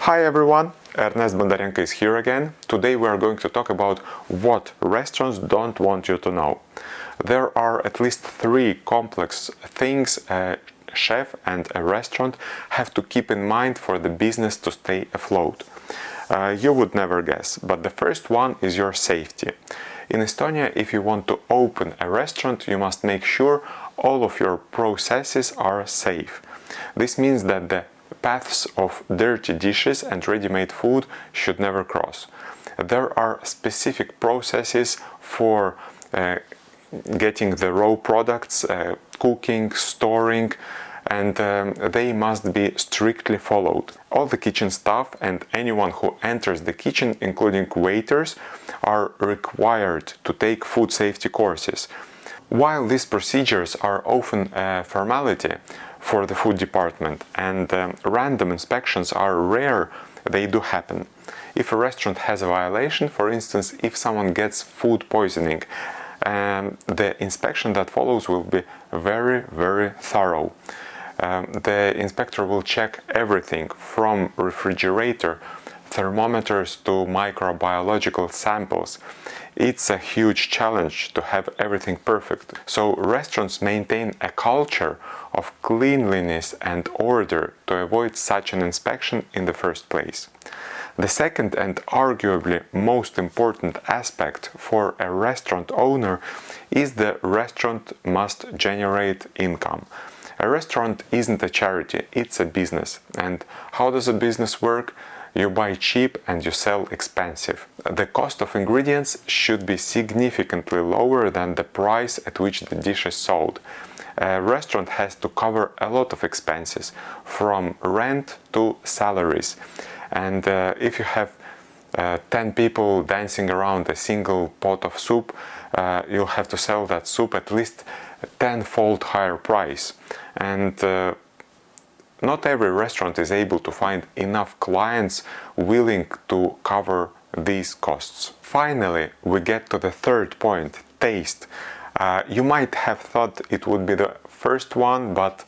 Hi everyone, Ernest Bondarenko is here again. Today we are going to talk about what restaurants don't want you to know. There are at least 3 complex things a chef and a restaurant have to keep in mind for the business to stay afloat. You would never guess, but the first one is your safety. In Estonia, if you want to open a restaurant, you must make sure all of your processes are safe. This means that the paths of dirty dishes and ready-made food should never cross. There are specific processes for getting the raw products, cooking, storing, and they must be strictly followed. All the kitchen staff and anyone who enters the kitchen, including waiters, are required to take food safety courses. While these procedures are often a formality for the food department and random inspections are rare, they do happen. If a restaurant has a violation, for instance, if someone gets food poisoning, the inspection that follows will be very, very thorough. The inspector will check everything from refrigerator, thermometers to microbiological samples. It's a huge challenge to have everything perfect. So restaurants maintain a culture of cleanliness and order to avoid such an inspection in the first place. The second and arguably most important aspect for a restaurant owner is the restaurant must generate income. A restaurant isn't a charity, it's a business. And how does a business work? You buy cheap and you sell expensive. The cost of ingredients should be significantly lower than the price at which the dish is sold. A restaurant has to cover a lot of expenses, from rent to salaries. And if you have 10 people dancing around a single pot of soup, you'll have to sell that soup at least 10-fold higher price. And not every restaurant is able to find enough clients willing to cover these costs. Finally, we get to the third point, taste. You might have thought it would be the first one, but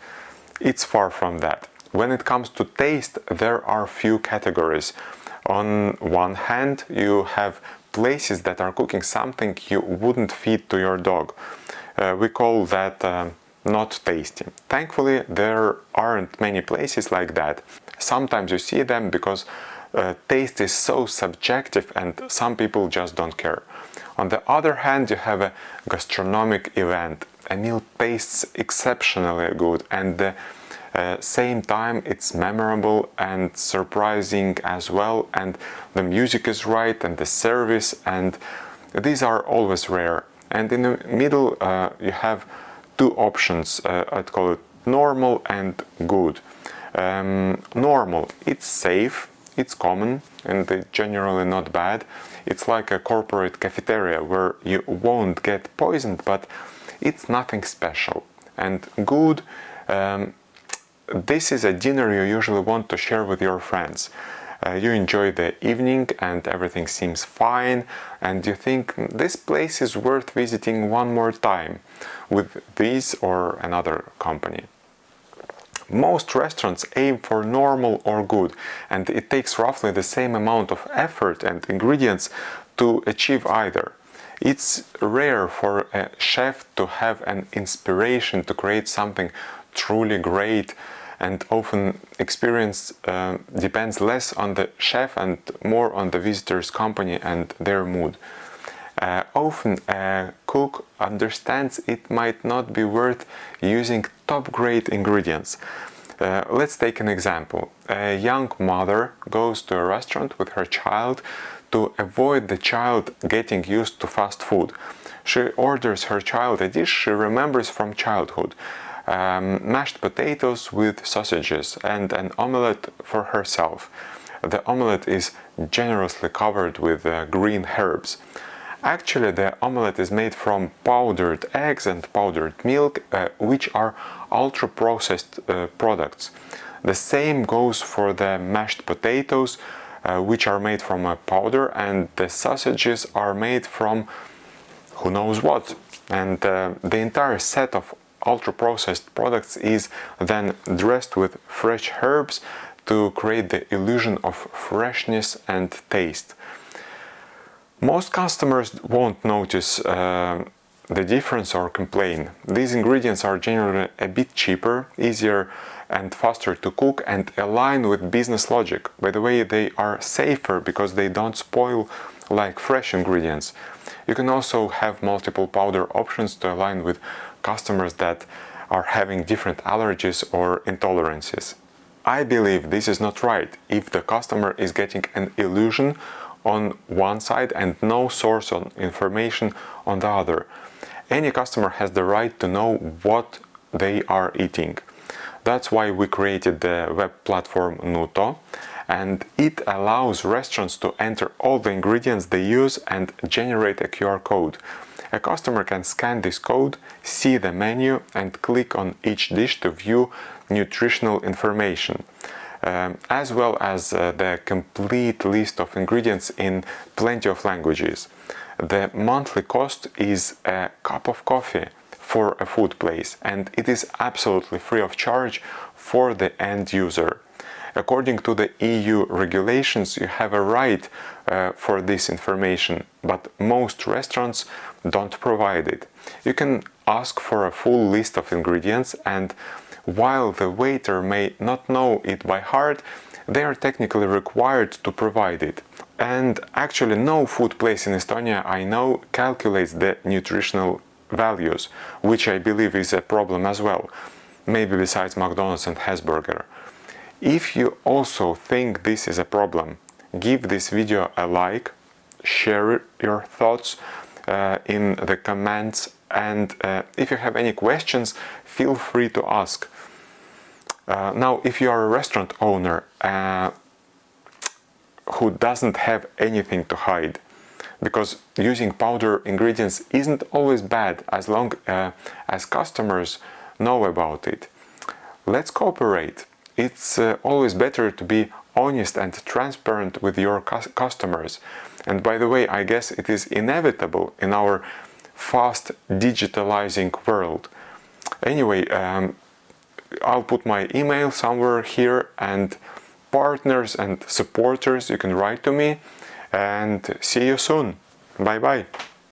it's far from that. When it comes to taste, there are few categories. On one hand, you have places that are cooking something you wouldn't feed to your dog. We call that not tasty. Thankfully, there aren't many places like that. Sometimes you see them because taste is so subjective and some people just don't care. On the other hand, you have a gastronomic event. A meal tastes exceptionally good and at the same time it's memorable and surprising as well, and the music is right and the service, and these are always rare. And in the middle you have 2 options. I'd call it normal and good. Normal, it's safe, it's common, and it's generally not bad. It's like a corporate cafeteria where you won't get poisoned, but it's nothing special. And good, this is a dinner you usually want to share with your friends. You enjoy the evening and everything seems fine, and you think this place is worth visiting one more time with this or another company. Most restaurants aim for normal or good, and it takes roughly the same amount of effort and ingredients to achieve either. It's rare for a chef to have an inspiration to create something truly great, and often experience depends less on the chef and more on the visitor's company and their mood. Often a cook understands it might not be worth using top-grade ingredients. Let's take an example. A young mother goes to a restaurant with her child to avoid the child getting used to fast food. She orders her child a dish she remembers from childhood. Mashed potatoes with sausages and an omelette for herself. The omelette is generously covered with green herbs. Actually, the omelette is made from powdered eggs and powdered milk, which are ultra-processed products. The same goes for the mashed potatoes, which are made from a powder, and the sausages are made from who knows what. And the entire set of ultra-processed products is then dressed with fresh herbs to create the illusion of freshness and taste. Most customers won't notice the difference or complain. These ingredients are generally a bit cheaper, easier and faster to cook, and align with business logic. By the way, they are safer because they don't spoil like fresh ingredients. You can also have multiple powder options to align with customers that are having different allergies or intolerances. I believe this is not right if the customer is getting an illusion on one side and no source of information on the other. Any customer has the right to know what they are eating. That's why we created the web platform NUTO, and it allows restaurants to enter all the ingredients they use and generate a QR code. A customer can scan this code, see the menu, and click on each dish to view nutritional information, as well as the complete list of ingredients in plenty of languages. The monthly cost is a cup of coffee for a food place, and it is absolutely free of charge for the end user. According to the EU regulations, you have a right for this information, but most restaurants don't provide it. You can ask for a full list of ingredients, and while the waiter may not know it by heart, they are technically required to provide it. And actually, no food place in Estonia I know calculates the nutritional values, which I believe is a problem as well, maybe besides McDonald's and Hesburger. If you also think this is a problem, give this video a like, share your thoughts in the comments, and if you have any questions, feel free to ask. Now, if you are a restaurant owner who doesn't have anything to hide, because using powder ingredients isn't always bad as long as customers know about it. Let's cooperate. It's always better to be honest and transparent with your customers. And by the way, I guess it is inevitable in our fast digitalizing world. Anyway, I'll put my email somewhere here, and partners and supporters, you can write to me, and see you soon. Bye bye.